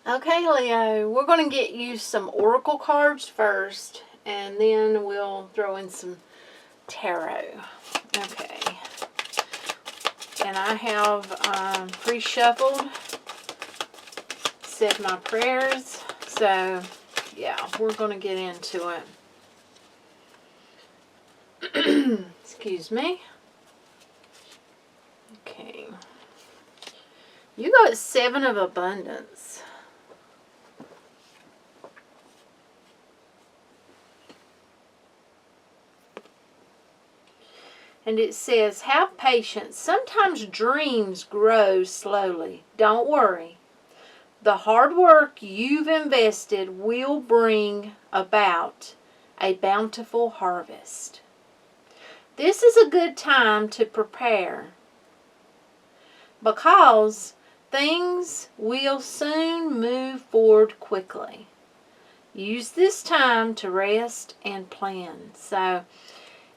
Okay, Leo, we're going to get you some oracle cards first, and then we'll throw in some tarot. Okay. And I have pre-shuffled, said my prayers, so yeah, we're going to get into it. Excuse me. Okay. You got 7 of abundance. And it says, have patience. Sometimes dreams grow slowly. Don't worry. The hard work you've invested will bring about a bountiful harvest. This is a good time to prepare because things will soon move forward quickly. Use this time to rest and plan. So,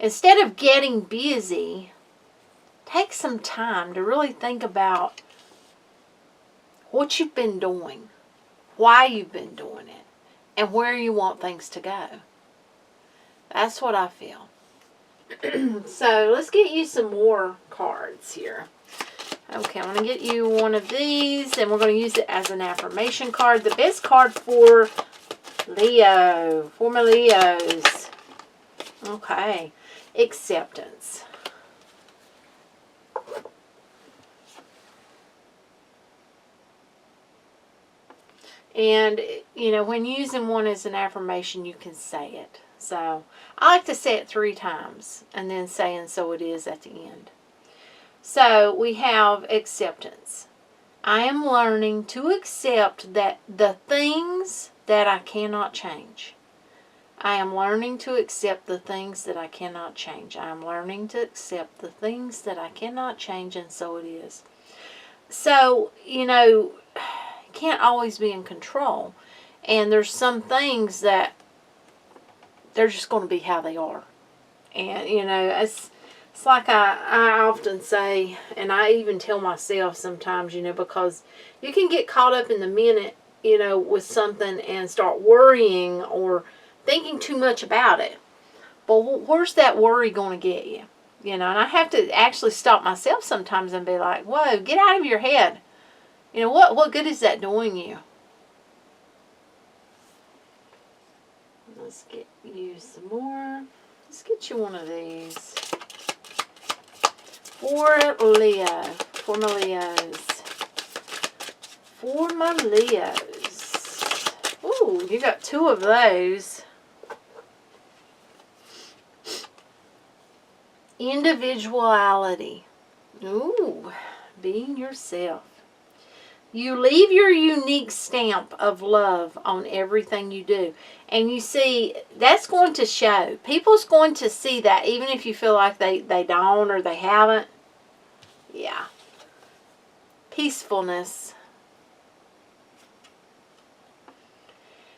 instead of getting busy, take some time to really think about what you've been doing, why you've been doing it, and where you want things to go. That's what I feel. So let's get you some more cards here. Okay, I'm going to get you one of these, and we're going to use it as an affirmation card. The best card for Leo, for my Leos. Okay. Acceptance. And, you know, when using one as an affirmation, you can say it. So, I like to say it 3 times and then say, and so it is at the end. So, we have acceptance. I am learning to accept that the things that I cannot change. I am learning to accept the things that I cannot change. I am learning to accept the things that I cannot change, and so it is. So, you know, you can't always be in control. And there's some things that they're just going to be how they are. And, you know, it's like I often say, and I even tell myself sometimes, you know, because you can get caught up in the minute, you know, with something and start worrying or thinking too much about it. But where's that worry going to get you? You know, and I have to actually stop myself sometimes and be like, whoa, get out of your head. You know, what good is that doing you? Let's get you some more. Let's get you one of these. For Leo. For my Leos. For my Leos. Ooh, you got 2 of those. Individuality. Ooh, being yourself. You leave your unique stamp of love on everything you do. And you see, that's going to show. People's going to see that even if you feel like they don't or they haven't. Yeah. Peacefulness.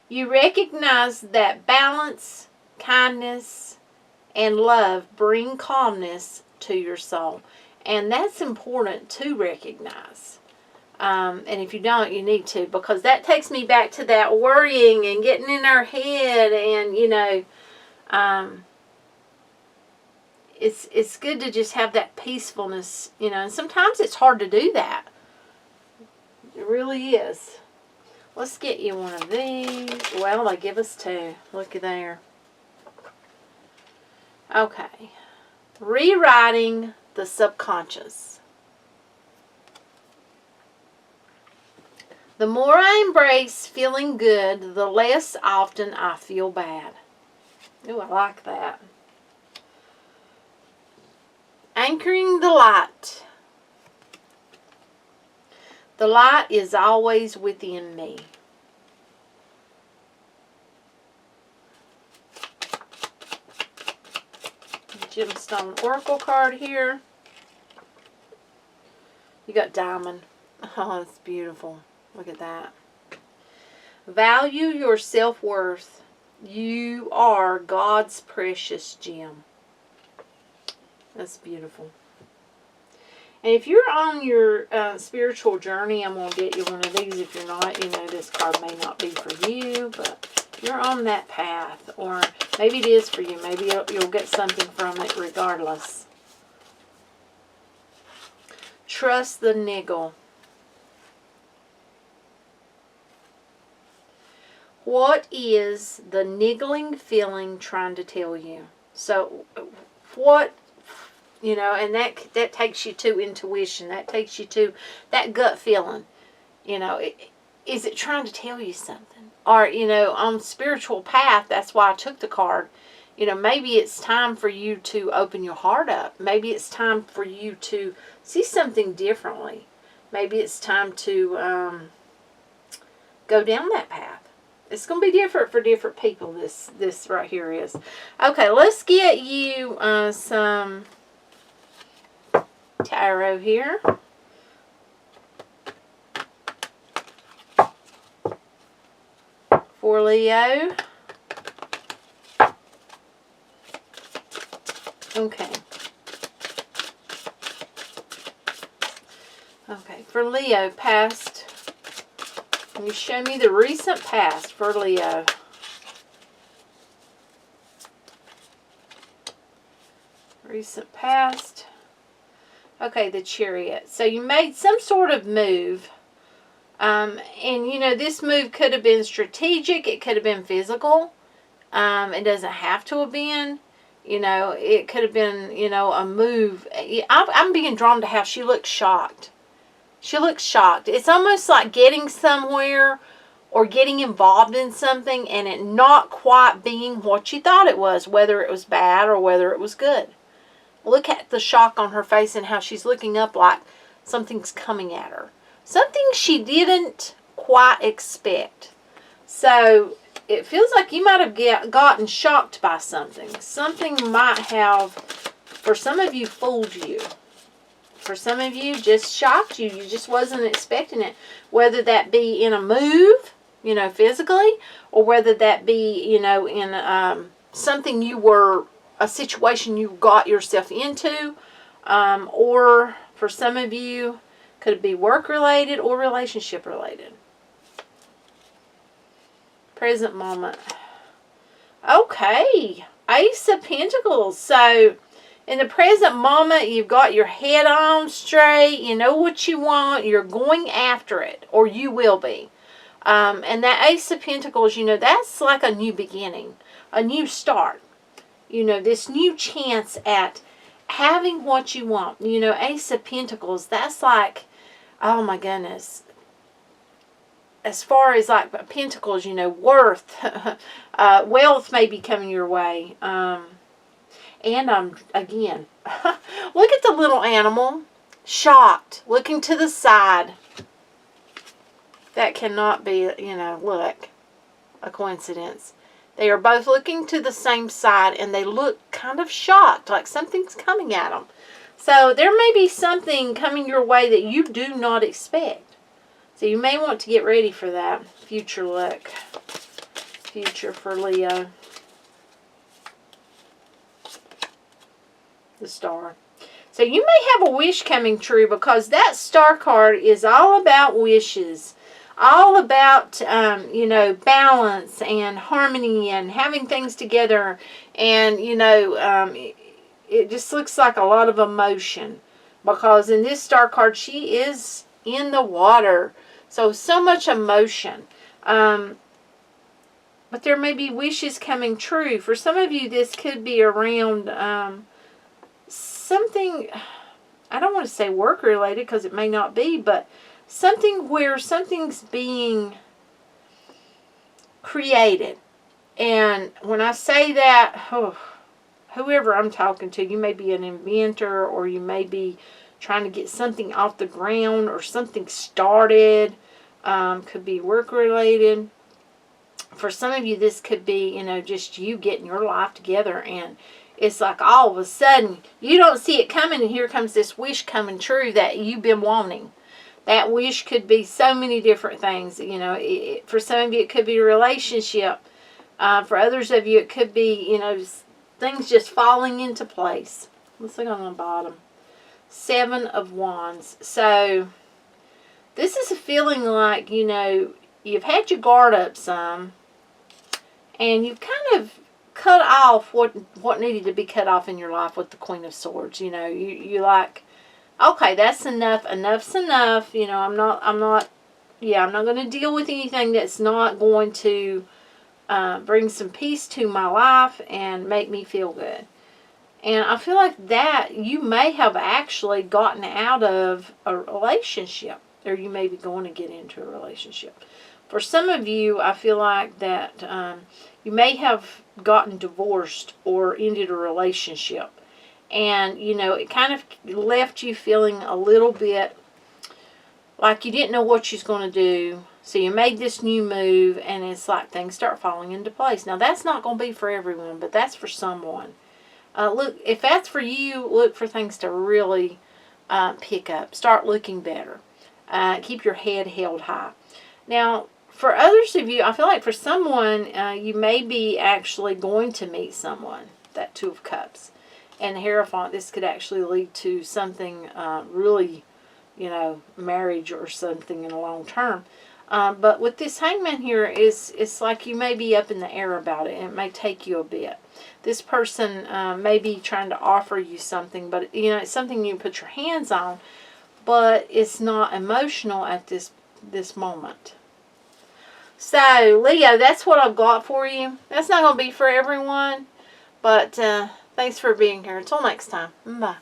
You recognize that balance, kindness, and love bring calmness to your soul. And that's important to recognize. And if you don't, you need to, because that takes me back to that worrying and getting in our head, and you know, it's good to just have that peacefulness, you know. And sometimes it's hard to do that. It really is. Let's get you one of these. Well, they give us 2. Look at there. Okay. Rewriting the subconscious. The more I embrace feeling good, the less often I feel bad. Ooh, I like that. Anchoring the light. The light is always within me. Gemstone Oracle card here. You got diamond. Oh, it's beautiful. Look at that. Value your self-worth. You are God's precious gem. That's beautiful. And if you're on your spiritual journey, I'm going to get you one of these. If you're not, you know, this card may not be for you, but you're on that path. Or maybe it is for you. Maybe you'll get something from it regardless. Trust the niggle. What is the niggling feeling trying to tell you? So, what, you know, and that takes you to intuition. That takes you to that gut feeling. You know, is it trying to tell you something? Or, you know, on spiritual path, that's why I took the card. You know, maybe it's time for you to open your heart up. Maybe it's time for you to see something differently. Maybe it's time to go down that path. It's going to be different for different people, this right here is. Okay, let's get you some tarot here. For Leo. Okay. Okay, for Leo, past. Can you show me the recent past for Leo? Recent past. Okay, the Chariot. So you made some sort of move. And, you know, this move could have been strategic. It could have been physical. It doesn't have to have been. You know, it could have been, you know, a move. I'm being drawn to how she looks shocked. She looks shocked. It's almost like getting somewhere or getting involved in something and it not quite being what you thought it was, whether it was bad or whether it was good. Look at the shock on her face and how she's looking up like something's coming at her. Something she didn't quite expect. So it feels like you might have gotten shocked by something. Something might have, for some of you, fooled you. For some of you, just shocked you. You just wasn't expecting it. Whether that be in a move, you know, physically, or whether that be, you know, in something you were, a situation you got yourself into, or for some of you, could it be work-related or relationship-related? Present moment. Okay. Ace of Pentacles. So, in the present moment, you've got your head on straight. You know what you want. You're going after it. Or you will be. And that Ace of Pentacles, you know, that's like a new beginning. A new start. You know, this new chance at having what you want. You know, Ace of Pentacles, that's like, oh my goodness. As far as like pentacles, you know, worth, wealth may be coming your way. And again, look at the little animal, shocked, looking to the side. That cannot be, you know, look, a coincidence. They are both looking to the same side, and they look kind of shocked, like something's coming at them. So there may be something coming your way that you do not expect. So you may want to get ready for that. Future look. Future for Leo. The Star. So you may have a wish coming true because that Star card is all about wishes. All about, you know, balance and harmony and having things together. And, you know, it just looks like a lot of emotion. Because in this Star card, she is in the water. So much emotion. But there may be wishes coming true. For some of you, this could be around something, I don't want to say work related because it may not be, but something where something's being created. And when I say that, whoever I'm talking to, you may be an inventor or you may be trying to get something off the ground or something started. Could be work related. For some of you, this could be, you know, just you getting your life together, and it's like all of a sudden you don't see it coming, and here comes this wish coming true that you've been wanting. That wish could be so many different things. You know, for some of you, it could be a relationship. For others of you, it could be, you know, things just falling into place. Let's look on the bottom. Seven of Wands. So this is a feeling like, you know, you've had your guard up some, and you've kind of cut off what needed to be cut off in your life with the Queen of Swords. You know, you like, okay, that's enough. Enough's enough. You know, I'm not going to deal with anything that's not going to bring some peace to my life and make me feel good. And I feel like that you may have actually gotten out of a relationship, or you may be going to get into a relationship. For some of you, I feel like that you may have gotten divorced or ended a relationship. And, you know, it kind of left you feeling a little bit like you didn't know what you was going to do. So you made this new move, and it's like things start falling into place. Now, that's not going to be for everyone, but that's for someone. Look, if that's for you, look for things to really pick up. Start looking better. Keep your head held high. Now, for others of you, I feel like for someone, you may be actually going to meet someone, that Two of Cups. And the Hierophant, this could actually lead to something really, you know, marriage or something in the long term. But with this Hangman here, it's like you may be up in the air about it, and it may take you a bit. This person may be trying to offer you something, but, you know, it's something you put your hands on, but it's not emotional at this moment. So, Leo, that's what I've got for you. That's not going to be for everyone, but thanks for being here. Until next time. Bye.